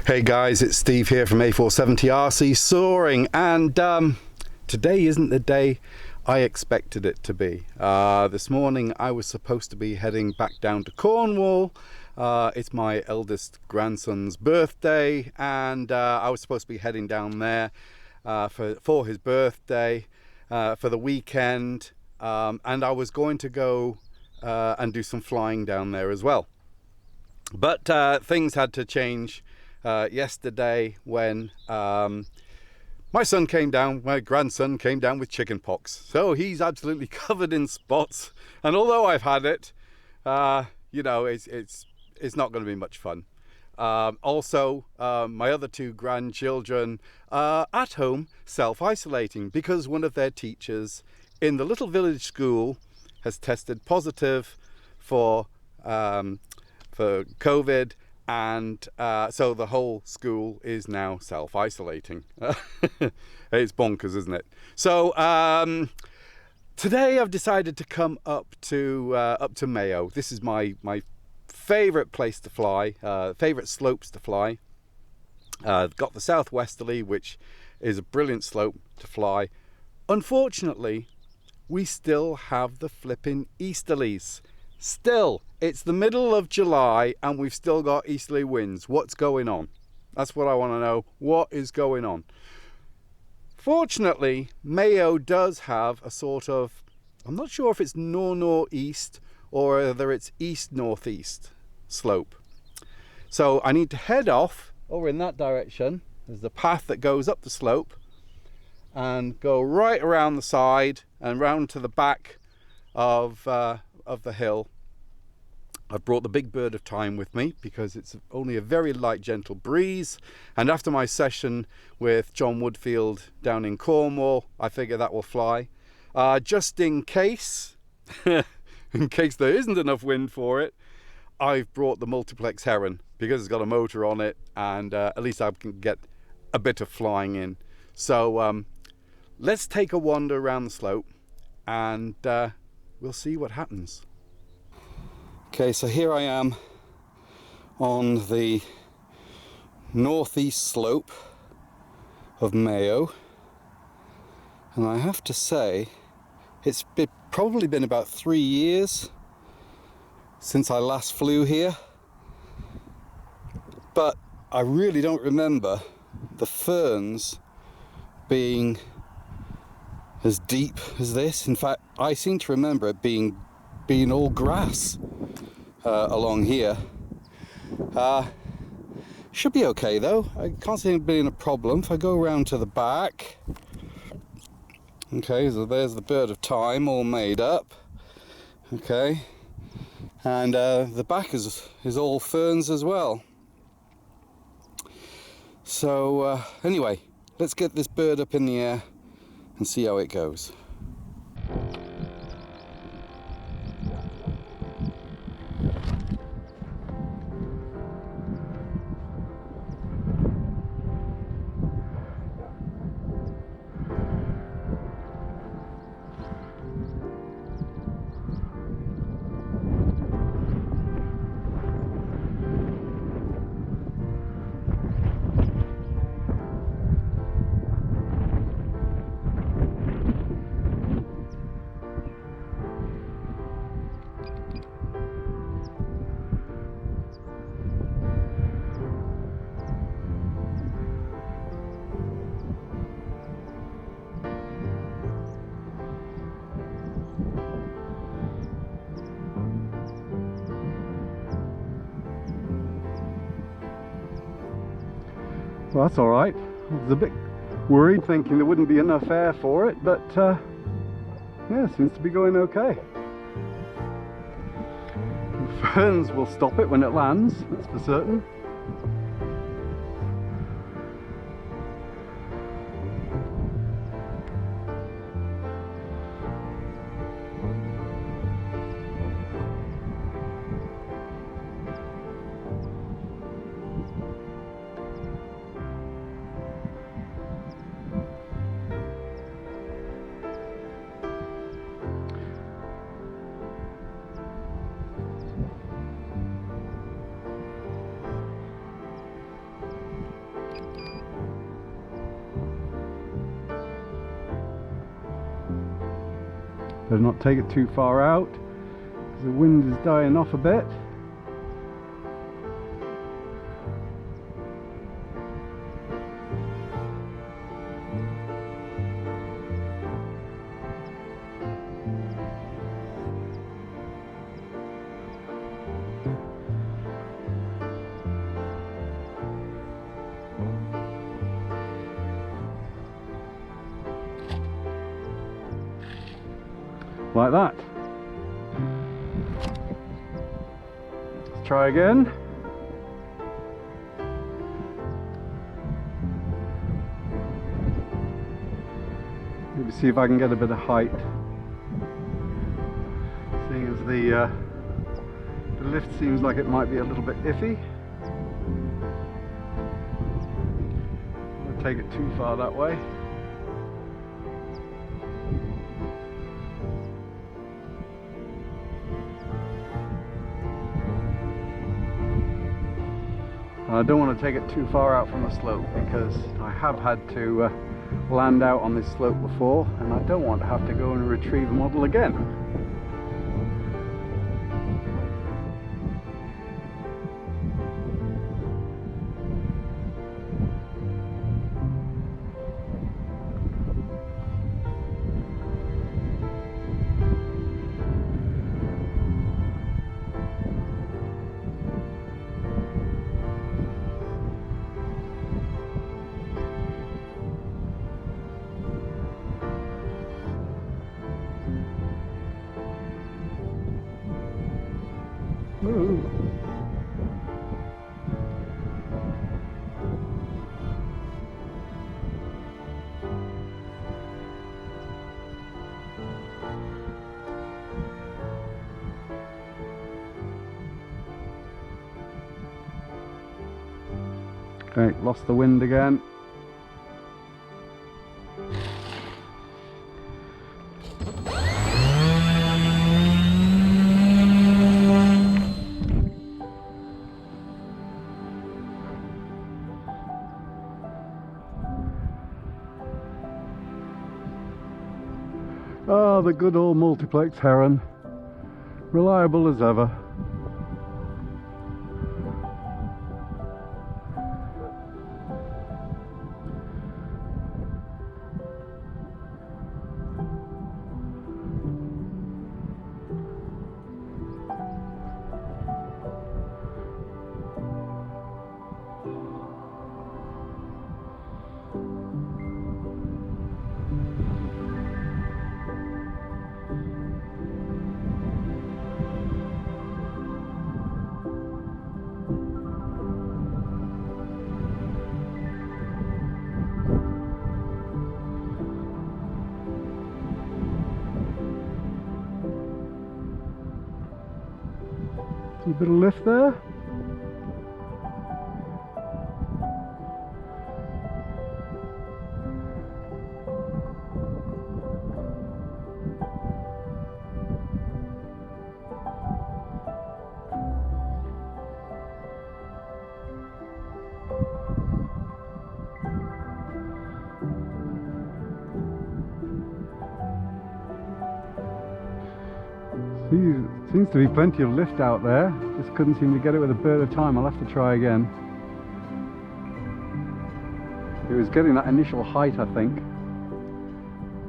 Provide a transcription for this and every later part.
Hey guys, it's Steve here from A470RC Soaring, and today isn't the day I expected it to be. This morning I was supposed to be heading back down to Cornwall. It's my eldest grandson's birthday, and I was supposed to be heading down there for his birthday for the weekend, and I was going to go and do some flying down there as well. But things had to change yesterday when my grandson came down with chicken pox. So he's absolutely covered in spots, and although I've had it, you know, it's not going to be much fun. Also, my other two grandchildren are at home self-isolating because one of their teachers in the little village school has tested positive for COVID, and so the whole school is now self-isolating. It's bonkers, isn't it? So today I've decided to come up to Meio. This is my favorite place to fly, favorite slopes to fly. Got the southwesterly, which is a brilliant slope to fly. Unfortunately, we still have the flipping easterlies. Still, it's the middle of July and we've still got easterly winds. What's going on? That's what I want to know. What is going on? Fortunately, Meio does have a sort of, I'm not sure if it's north-northeast or whether it's east-northeast slope. So I need to head off over in that direction. There's the path that goes up the slope and go right around the side and round to the back of the hill. I've brought the big bird of time with me because it's only a very light, gentle breeze, and after my session with John Woodfield down in Cornwall, I figure that will fly. Just in case there isn't enough wind for it, I've brought the multiplex Heron because it's got a motor on it, and at least I can get a bit of flying in. So let's take a wander around the slope and we'll see what happens. Okay, so here I am on the northeast slope of Meio, and I have to say it's probably been about 3 years since I last flew here, but I really don't remember the ferns being as deep as this. In fact, I seem to remember it being all grass along here. Should be okay though. I can't see it being a problem. If I go around to the back, okay, so there's the bird of time all made up. Okay, and the back is all ferns as well. So anyway, let's get this bird up in the air and see how it goes. Well, that's all right. I was a bit worried thinking there wouldn't be enough air for it, but yeah, it seems to be going okay. The ferns will stop it when it lands, that's for certain. Better not take it too far out because the wind is dying off a bit. Like that. Let's try again. Maybe see if I can get a bit of height. Seeing as the lift seems like it might be a little bit iffy. Don't take it too far that way. I don't want to take it too far out from the slope because I have had to land out on this slope before and I don't want to have to go and retrieve the model again. Ooh. Okay, lost the wind again. Oh, the good old multiplex Heron, reliable as ever. A bit of lift there. Seems to be plenty of lift out there. Just couldn't seem to get it with a bird of time. I'll have to try again. It was getting that initial height, I think,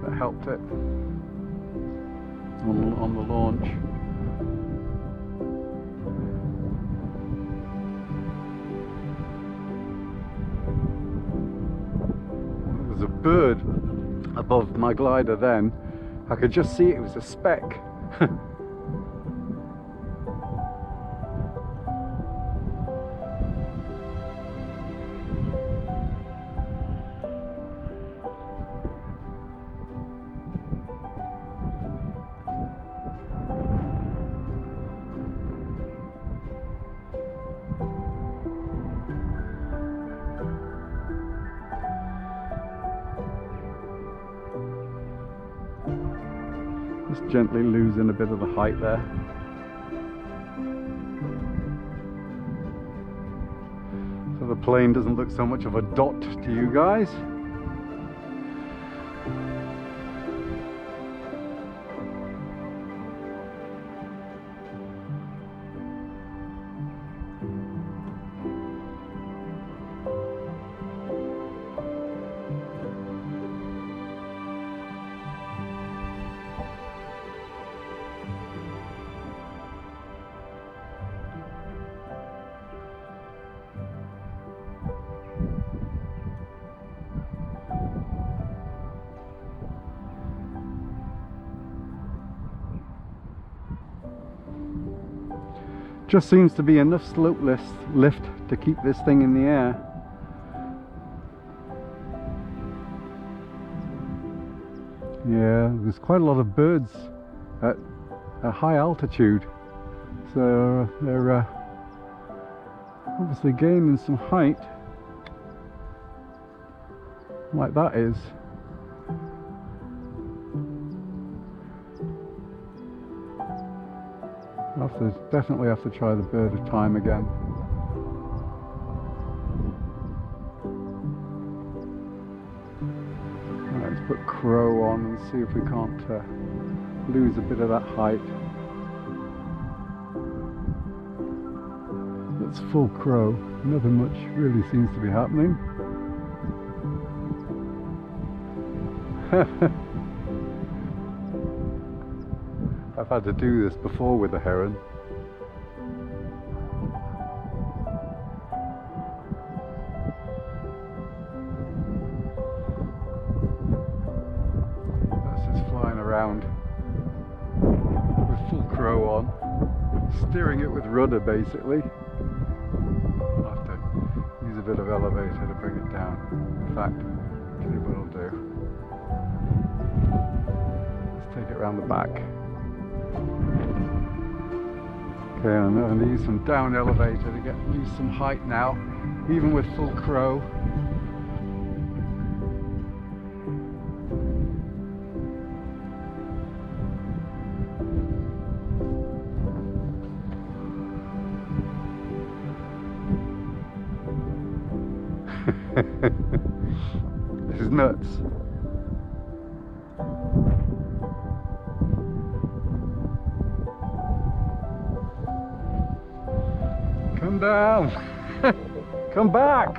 that helped it on the launch. There was a bird above my glider then. I could just see it was a speck. Just gently losing a bit of the height there. So the plane doesn't look so much of a dot to you guys. Just seems to be enough slope lift to keep this thing in the air. Yeah, there's quite a lot of birds at a high altitude, so they're obviously gaining some height, like that is. Definitely have to try the bird of time again. Right, let's put crow on and see if we can't lose a bit of that height. That's full crow. Nothing much really seems to be happening. I've had to do this before with a heron. That's just flying around with full crow on, steering it with rudder basically. I'll have to use a bit of elevator to bring it down. In fact, I'll tell you what I'll do. Let's take it around the back. Okay, I'm going to use some down elevator to use some height now, even with full crow. This is nuts. Come down! Come back!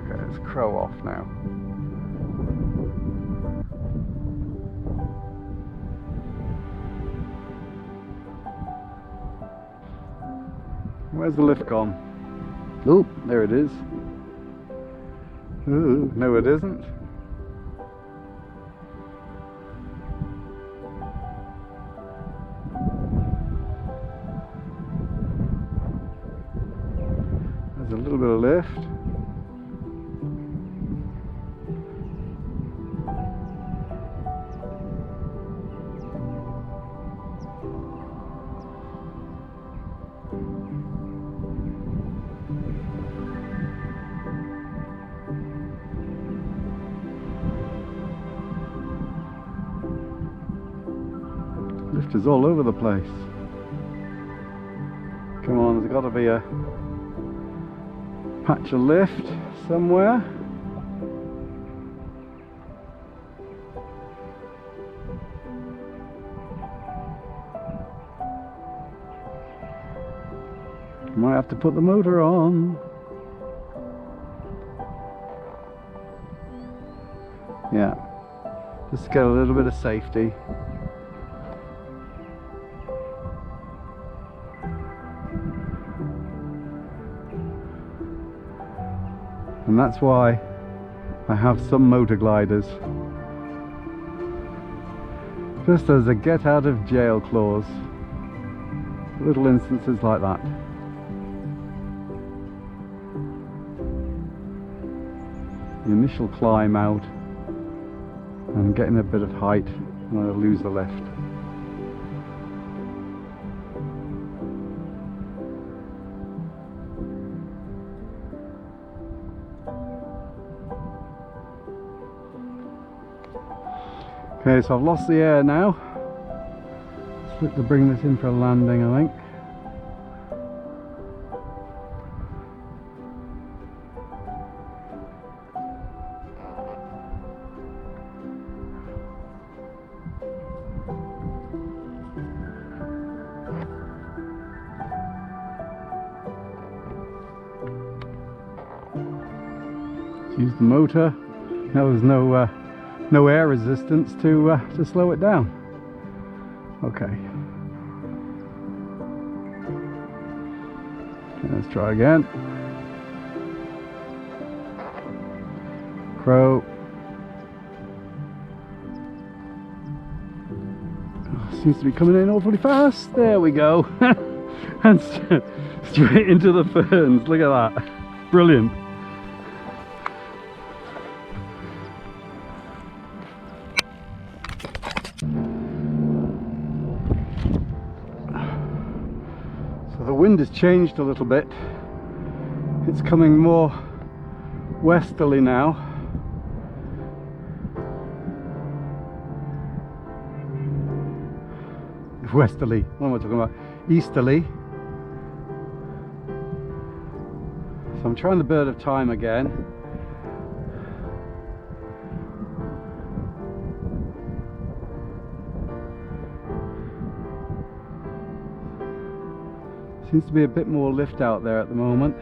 Okay, let's crow off now. Where's the lift gone? Oh, there it is. Ooh, no it isn't. There's a little bit of lift. Lift is all over the place. Come on, there's got to be a patch of lift somewhere. Might have to put the motor on. Yeah, just to get a little bit of safety. And that's why I have some motor gliders, just as a get out of jail clause, little instances like that. The initial climb out and getting a bit of height and I lose the lift. Okay, so I've lost the air now. Let's look to bring this in for a landing, I think. use the motor. Now there's no air resistance to slow it down. Okay. Let's try again. Crow. Oh, seems to be coming in awfully fast. There we go. And straight into the ferns. Look at that. Brilliant. So the wind has changed a little bit. It's coming more westerly now. Westerly, what am I talking about? Easterly. So I'm trying the bird of time again. Seems to be a bit more lift out there at the moment.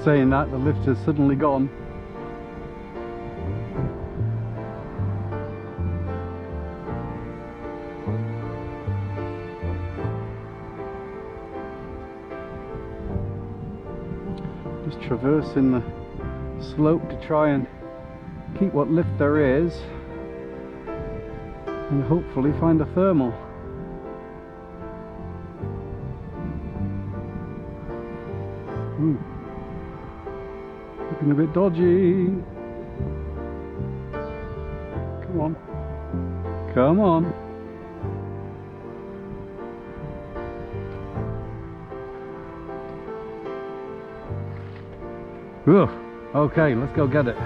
Saying that, the lift has suddenly gone. Just traversing the slope to try and keep what lift there is and hopefully find a thermal. Ooh. Looking a bit dodgy. Come on. Come on. Ooh. Okay, let's go get it.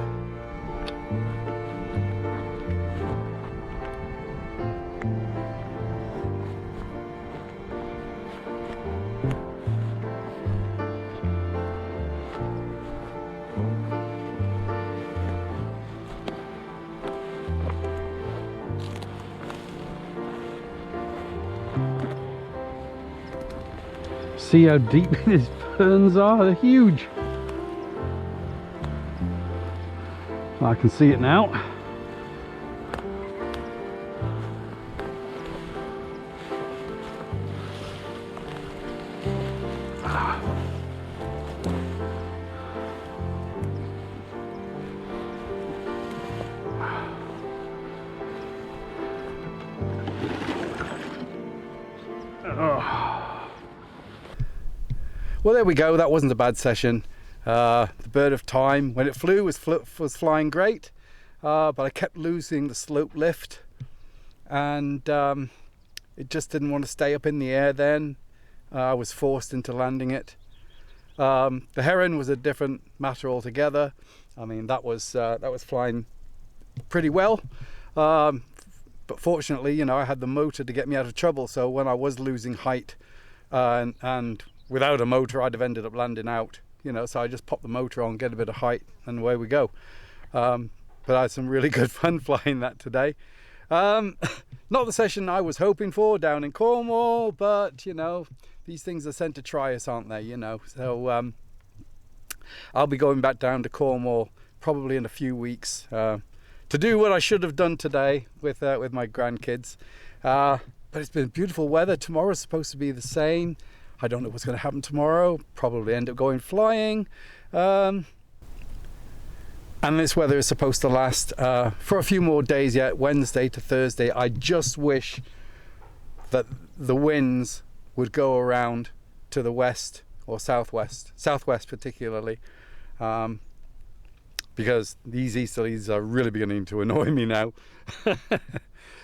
See how deep these ferns are? They're huge. I can see it now. Well, there we go. That wasn't a bad session. The bird of time, when it flew, was flying great, but I kept losing the slope lift, and it just didn't want to stay up in the air then. I was forced into landing it. The heron was a different matter altogether. I mean, that was flying pretty well, but fortunately, you know, I had the motor to get me out of trouble. So when I was losing height and without a motor, I'd have ended up landing out, you know, so I just popped the motor on, get a bit of height, and away we go. But I had some really good fun flying that today. Not the session I was hoping for down in Cornwall, but, you know, these things are sent to try us, aren't they, you know? So I'll be going back down to Cornwall probably in a few weeks to do what I should have done today with my grandkids. But it's been beautiful weather. Tomorrow's supposed to be the same. I don't know what's going to happen tomorrow. Probably end up going flying. And this weather is supposed to last for a few more days yet, Wednesday to Thursday. I just wish that the winds would go around to the west or southwest particularly, because these easterlies are really beginning to annoy me now.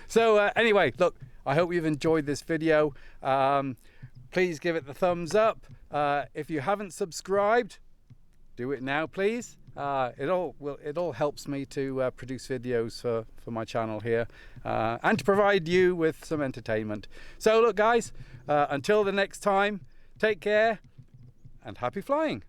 So anyway, look, I hope you've enjoyed this video. Please give it the thumbs up. If you haven't subscribed, do it now, please. It all helps me to produce videos for my channel here, and to provide you with some entertainment. So look guys, until the next time, take care and happy flying.